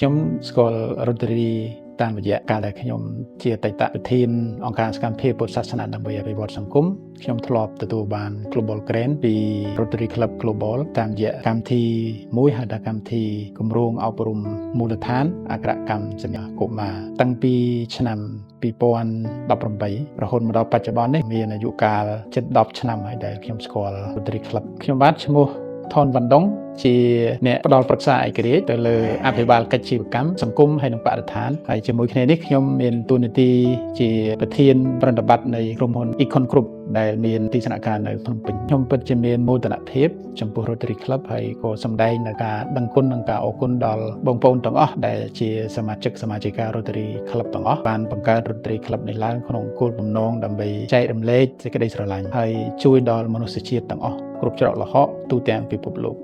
ខ្ញុំស្គាល់រតរីតាមរយៈការដែលខ្ញុំជាអតីតប្រធានអង្គការសកម្មភាពពុទ្ធសាសនាដើម្បីអភិវឌ្ឍសង្គមខ្ញុំធ្លាប់ទទួលបាន Global Grant ពី Rotary Club Global តាមរយៈកម្មវិធីមួយហៅថាកម្មវិធីគម្រោងអប់រំមូលដ្ឋានអក្សរកម្មសញ្ញាកុមារតាំងពីឆ្នាំ2018រហូតមកដល់បច្ចុប្បន្ននេះមានអាយុកាលជិត10ឆ្នាំហើយដែលខ្ញុំស្គាល់ Rotary Club ខ្ញុំបាទឈ្មោះថនវ៉ាន់ដុងជាអ្នកផ្ដល់ប្រឹក្សាឯករាជ្យទៅលើអភិបាលកិច្ចជីវកម្មសង្គមហើយនិងបរិស្ថានហើយជាមួយគ្នានេះខ្ញុំមានតួនាទីជាប្រធានប្រតិបត្តិនៃក្រុមហ៊ុន Econ Group ដែលមានទីស្នាក់ការនៅភ្នំពេញខ្ញុំពិតជាមានមោទនភាពចំពោះ Rotary Club ហើយក៏សម្ដែងនៅការដឹងគុណនិងការអរគុណដល់បងប្អូនទាំងអស់ដែលជាសមាជិកា Rotary Club ទាំងអស់បានបង្កើត Rotary Club នេះឡើងក្នុងគោលបំណងដើម្បីចែករំលែកសេចក្តីស្រឡាញ់ហើយជួយដល់មនុស្សជាតិទាំងអស់គ្រប់ច្រកល្ហកទូទាំងពិភពលោក